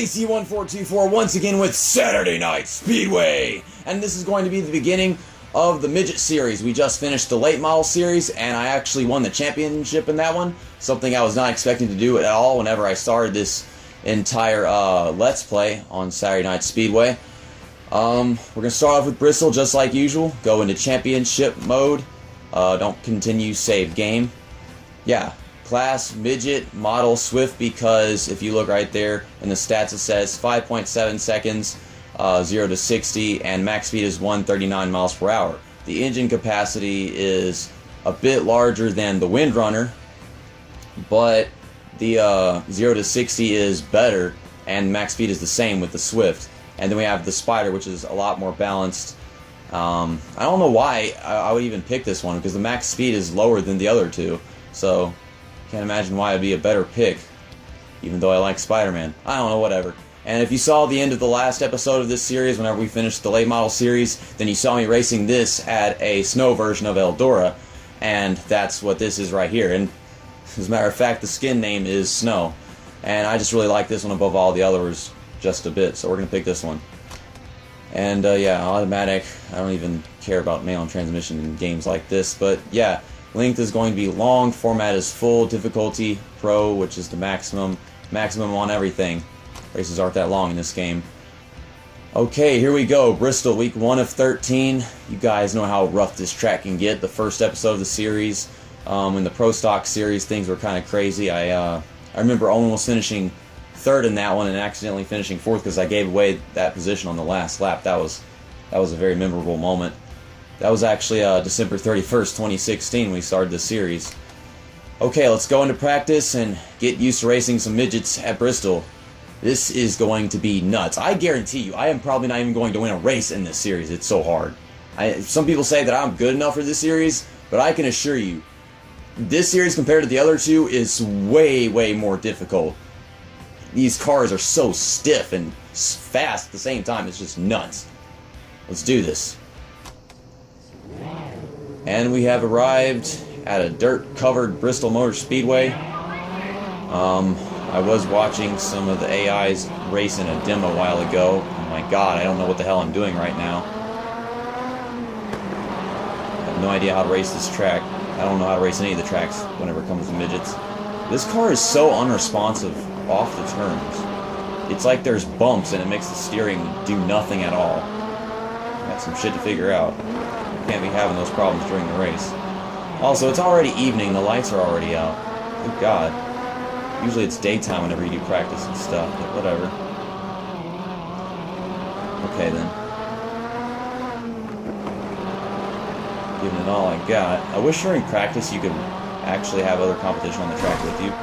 AC1424 once again with Saturday Night Speedway, and this is going to be the beginning of the Midget series. We just finished the late model series, and I actually won the championship in that one, something I was not expecting to do at all whenever I started this entire Let's Play on Saturday Night Speedway. We're going to start off with Bristol just like usual, go into championship mode, don't continue save game. Yeah. Class, Midget, Model, Swift, because if you look right there in the stats it says 5.7 seconds, 0 to 60, and max speed is 139 miles per hour. The engine capacity is a bit larger than the Windrunner, but the 0 to 60 is better, and max speed is the same with the Swift. And then we have the Spider, which is a lot more balanced. I don't know why I would even pick this one, because the max speed is lower than the other two, so can't imagine why it'd be a better pick, even though I like Spider-Man. I don't know, whatever. And if you saw the end of the last episode of this series, whenever we finished the late model series, then you saw me racing this at a snow version of Eldora, and that's what this is right here. And as a matter of fact, the skin name is Snow, and I just really like this one above all the others just a bit, so we're going to pick this one. And yeah, automatic. I don't even care about manual transmission in games like this, but yeah. Length is going to be long, format is full, difficulty, pro, which is the maximum on everything. Races aren't that long in this game. Okay, here we go. Bristol, week 1 of 13. You guys know how rough this track can get. The first episode of the series, in the Pro Stock series, things were kind of crazy. I remember almost finishing 3rd in that one and accidentally finishing 4th because I gave away that position on the last lap. That was a very memorable moment. That was actually December 31st, 2016 when we started the series. Okay, let's go into practice and get used to racing some midgets at Bristol. This is going to be nuts. I guarantee you, I am probably not even going to win a race in this series. It's so hard. Some people say that I'm good enough for this series, but I can assure you, this series compared to the other two is way, way more difficult. These cars are so stiff and fast at the same time. It's just nuts. Let's do this. And we have arrived at a dirt-covered Bristol Motor Speedway. I was watching some of the AIs race in a demo a while ago. Oh my god, I don't know what the hell I'm doing right now. I have no idea how to race this track. I don't know how to race any of the tracks whenever it comes to midgets. This car is so unresponsive off the turns. It's like there's bumps and it makes the steering do nothing at all. Got some shit to figure out. Can't be having those problems during the race. Also, it's already evening, the lights are already out. Good god. Usually it's daytime whenever you do practice and stuff, but whatever. Okay then. Giving it all I got. I wish during practice you could actually have other competition on the track with you.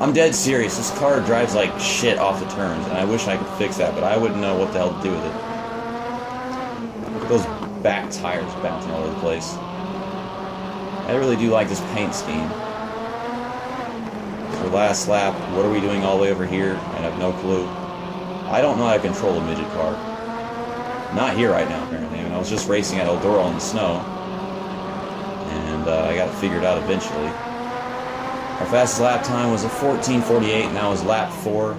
I'm dead serious, this car drives like shit off the turns, and I wish I could fix that, but I wouldn't know what the hell to do with it. Those back tires bouncing all over the place. I really do like this paint scheme. So last lap, what are we doing all the way over here? I have no clue. I don't know how to control a midget car. Not here right now, apparently. I mean, I was just racing at Eldora on the snow. And I got it figured out eventually. Our fastest lap time was a 14:48, and that was lap 4.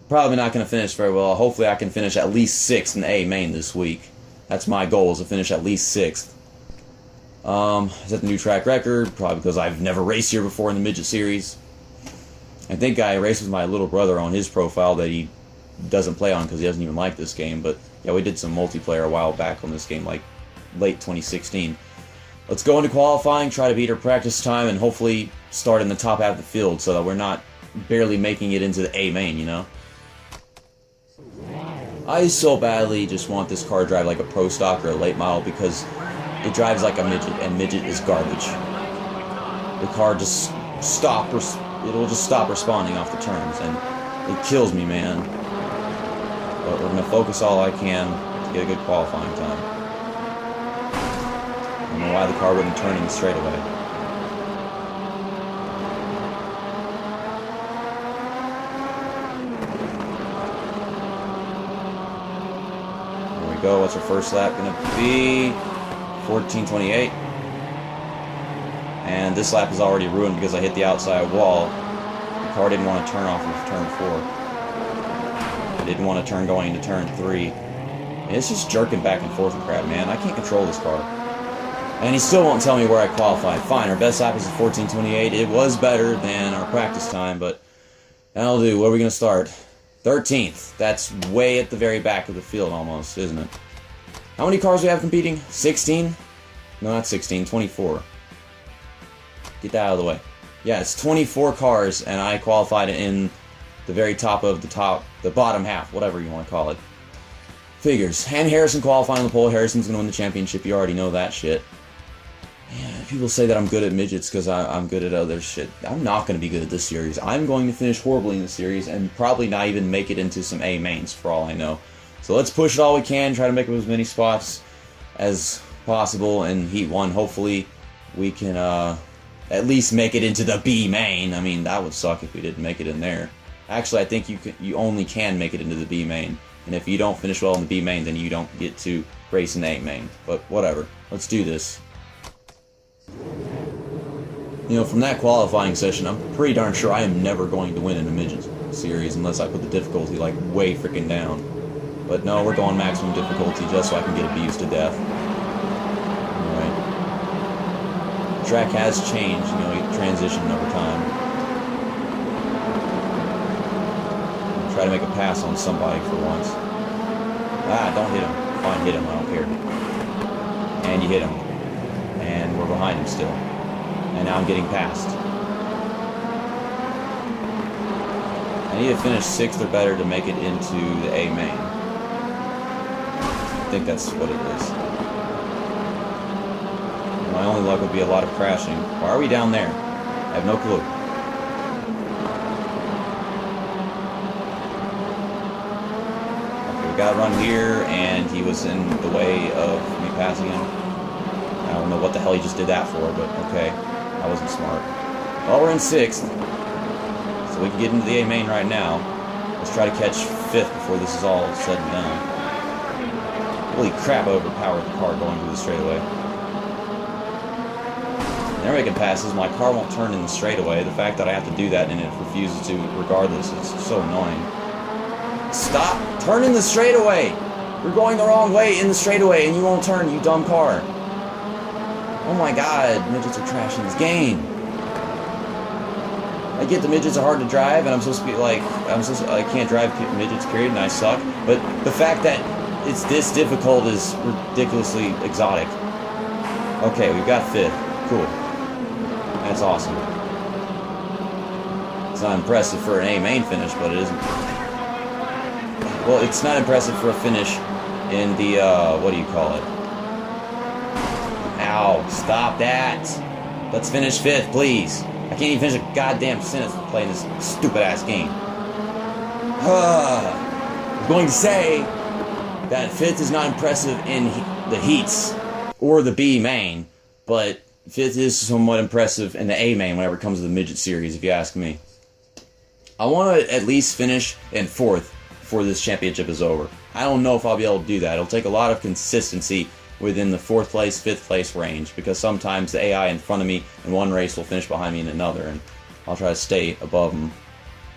Probably not going to finish very well. Hopefully I can finish at least 6th in A main this week. That's my goal, is to finish at least 6th. Is that the new track record? Probably because I've never raced here before in the Midget series. I think I raced with my little brother on his profile that he doesn't play on because he doesn't even like this game. But yeah, we did some multiplayer a while back on this game, like late 2016. Let's go into qualifying, try to beat our practice time, and hopefully start in the top half of the field so that we're not barely making it into the A main, you know? I so badly just want this car to drive like a Pro Stock or a late model because it drives like a midget, and midget is garbage. The car just it'll just stop responding off the turns, and it kills me, man. But we're gonna focus all I can to get a good qualifying time. I don't know why the car wouldn't turn in the straightaway. Go. What's our first lap gonna be? 14:28. And this lap is already ruined because I hit the outside wall. car didn't want to turn off of turn 4. It didn't want to turn going into turn 3. And it's just jerking back and forth and crap, man. I can't control this car. And he still won't tell me where I qualified. Fine, our best lap is a 14:28. It was better than our practice time, but that'll do. Where are we going to start? 13th. That's way at the very back of the field almost, isn't it? How many cars do we have competing? 16? No, not 16. 24. Get that out of the way. Yeah, it's 24 cars, and I qualified in the very top of the bottom half, whatever you want to call it. Figures. And Harrison qualifying on the pole. Harrison's going to win the championship. You already know that shit. Yeah, people say that I'm good at midgets because I'm good at other shit. I'm not going to be good at this series. I'm going to finish horribly in the series and probably not even make it into some A mains for all I know. So let's push it all we can, try to make up as many spots as possible in Heat 1. Hopefully we can at least make it into the B main. I mean, that would suck if we didn't make it in there. Actually, I think you only can make it into the B main. And if you don't finish well in the B main, then you don't get to race in the A main. But whatever. Let's do this. You know, from that qualifying session, I'm pretty darn sure I am never going to win in a midget series unless I put the difficulty, like, way freaking down. But no, we're going maximum difficulty just so I can get abused to death. Alright. The track has changed, you know, you transition over time. I'll try to make a pass on somebody for once. Ah, don't hit him. Fine, hit him, I don't care. And you hit him. And we're behind him still. And now I'm getting past. I need to finish 6th or better to make it into the A main. I think that's what it is. My only luck would be a lot of crashing. Why are we down there? I have no clue. Okay, we got a run here, and he was in the way of me passing him. I don't know what the hell he just did that for, but okay. I wasn't smart. Well, we're in 6th, so we can get into the A main right now. Let's try to catch 5th before this is all said and done. Holy crap, I overpowered the car going through the straightaway. They're making passes. My car won't turn in the straightaway. The fact that I have to do that and it refuses to regardless is so annoying. Stop! Turn in the straightaway! You're going the wrong way in the straightaway and you won't turn, you dumb car. Oh my god, midgets are trash in this game. I get the midgets are hard to drive, and I'm supposed to be like, I can't drive midgets, period, and I suck. But the fact that it's this difficult is ridiculously exotic. Okay, we've got 5th. Cool. That's awesome. It's not impressive for an A main finish, but it isn't. Well, it's not impressive for a finish in the, what do you call it? Ow, stop that. Let's finish 5th, please. I can't even finish a goddamn sentence playing this stupid-ass game. I was going to say that 5th is not impressive in the heats or the B main, but 5th is somewhat impressive in the A main whenever it comes to the midget series, if you ask me. I want to at least finish in 4th before this championship is over. I don't know if I'll be able to do that. It'll take a lot of consistency within the 4th place, 5th place range, because sometimes the AI in front of me in one race will finish behind me in another, and I'll try to stay above them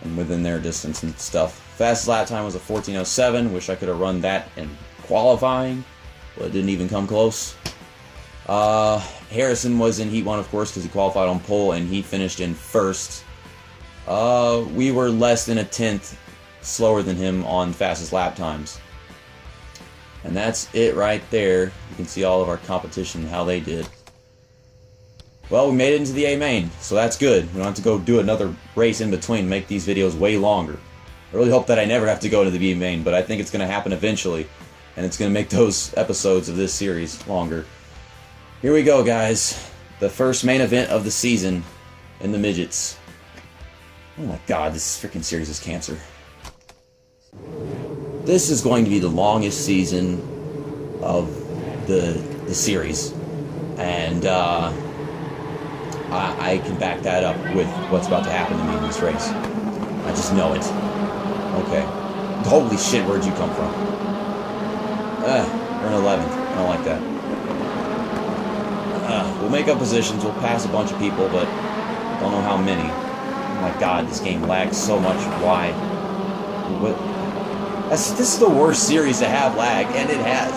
and within their distance and stuff. Fastest lap time was a 14:07. Wish I could have run that in qualifying, but it didn't even come close. Harrison was in Heat 1, of course, because he qualified on pole, and he finished in 1st. We were less than a 10th slower than him on fastest lap times. And that's it right there. You can see all of our competition, how they did. Well, we made it into the A main, so that's good. We don't have to go do another race in between, make these videos way longer. I really hope that I never have to go to the B main, but I think it's going to happen eventually. And it's going to make those episodes of this series longer. Here we go, guys. The first main event of the season in the midgets. Oh my god, this freaking series is cancer. This is going to be the longest season of the series, and I can back that up with what's about to happen to me in this race. I just know it. Okay. Holy shit, where'd you come from? We're in 11th. I don't like that. We'll make up positions, we'll pass a bunch of people, but don't know how many. my god, this game lags so much. Why? What? This is the worst series to have lag, and it has.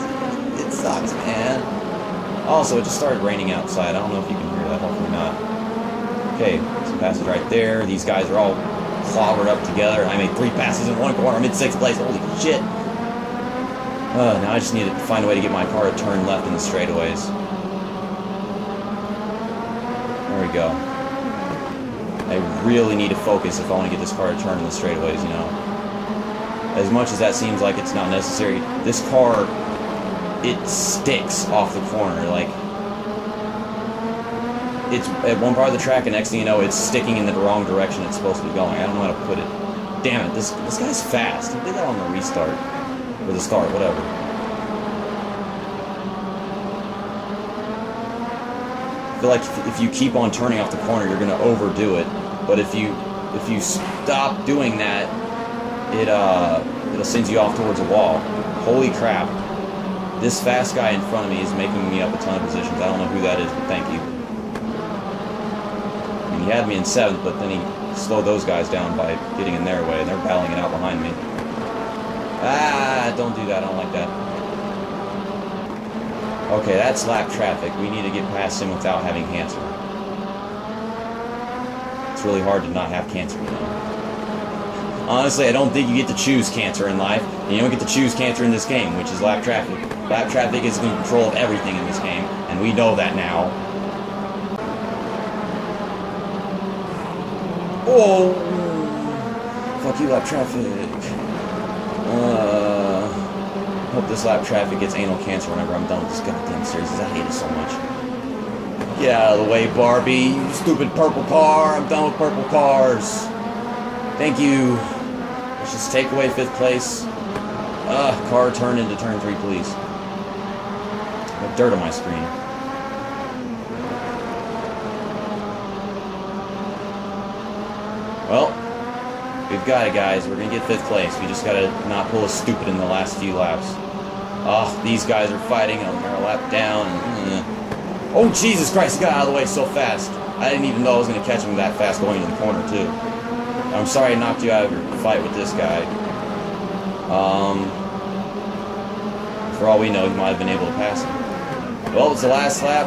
It sucks, man. Also, it just started raining outside. I don't know if you can hear that. Hopefully not. Okay, some passes right there. These guys are all clobbered up together. I made 3 passes in 1 corner. I'm in 6th place. Holy shit. Now I just need to find a way to get my car to turn left in the straightaways. There we go. I really need to focus if I want to get this car to turn in the straightaways, you know. As much as that seems like it's not necessary, this car, it sticks off the corner. Like, it's at one part of the track, and next thing you know, it's sticking in the wrong direction it's supposed to be going. I don't know how to put it. Damn it, this guy's fast. He did that on the restart. Or the start, whatever. I feel like if you keep on turning off the corner, you're going to overdo it. But if you stop doing that, it'll send you off towards a wall. Holy crap. This fast guy in front of me is making me up a ton of positions. I don't know who that is, but thank you. I mean, he had me in 7th, but then he slowed those guys down by getting in their way, and they're battling it out behind me. Ah, don't do that. I don't like that. Okay, that's lap traffic. We need to get past him without having cancer. It's really hard to not have cancer, you know. Honestly, I don't think you get to choose cancer in life, and you don't get to choose cancer in this game, which is lap traffic. Lap traffic is in control of everything in this game, and we know that now. Oh! Fuck you, lap traffic. Hope this lap traffic gets anal cancer whenever I'm done with this goddamn series, because I hate it so much. Get out of the way, Barbie, you stupid purple car. I'm done with purple cars. Thank you. Let's just take away 5th place. Car turn into turn 3, please. Got dirt on my screen. Well, we've got it, guys. We're going to get 5th place. We just got to not pull a stupid in the last few laps. These guys are fighting. They're a lap down. Oh, Jesus Christ. He got out of the way so fast. I didn't even know I was going to catch him that fast going into the corner, too. I'm sorry I knocked you out of your fight with this guy. For all we know, he might have been able to pass him. Well, it's the last lap.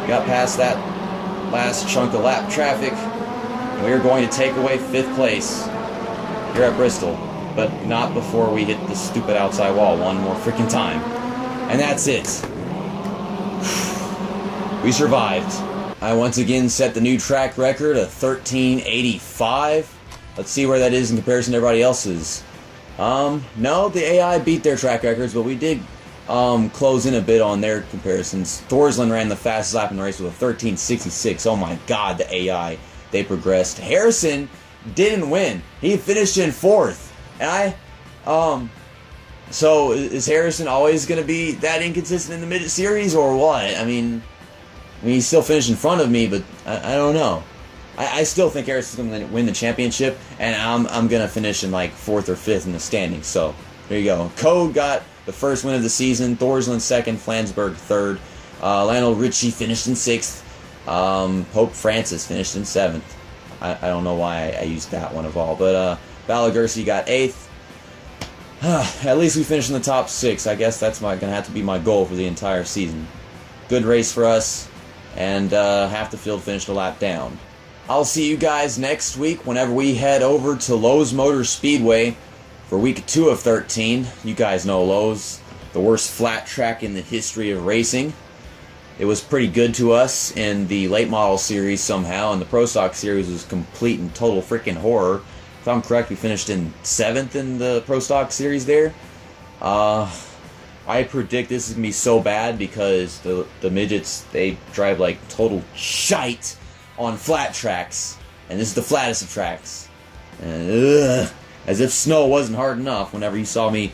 We got past that last chunk of lap traffic. We are going to take away 5th place here at Bristol, but not before we hit the stupid outside wall one more freaking time. And that's it. We survived. I once again set the new track record of 1385. Let's see where that is in comparison to everybody else's. No, the AI beat their track records, but we did close in a bit on their comparisons. Thorsland ran the fastest lap in the race with a 1366. Oh my god, the AI. They progressed. Harrison didn't win. He finished in 4th. And so is Harrison always going to be that inconsistent in the Midget series, or what? I mean, he still finished in front of me, but I don't know. I still think Harrison's going to win the championship, and I'm going to finish in like 4th or 5th in the standings. So there you go. Code got the first win of the season. Thorsland 2nd. Flansburgh 3rd. Lionel Richie finished in 6th. Pope Francis finished in 7th. I don't know why I used that one of all, but Balaguerci got 8th. At least we finished in the top 6. I guess that's going to have to be my goal for the entire season. Good race for us, and half the field finished a lap down. I'll see you guys next week whenever we head over to Lowe's Motor Speedway for week 2 of 13. You guys know Lowe's, the worst flat track in the history of racing. It was pretty good to us in the late model series somehow, and the Pro Stock series was complete and total freaking horror. If I'm correct, we finished in 7th in the Pro Stock series there. I predict this is going to be so bad because the Midgets, they drive like total shite on flat tracks, and this is the flattest of tracks. And, as if snow wasn't hard enough whenever you saw me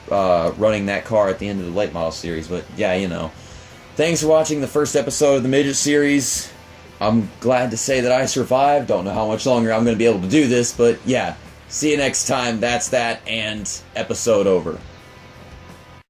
running that car at the end of the late model series, but yeah, you know. Thanks for watching the first episode of the Midget series. I'm glad to say that I survived. Don't know how much longer I'm going to be able to do this, but yeah. See you next time. That's that, and episode over.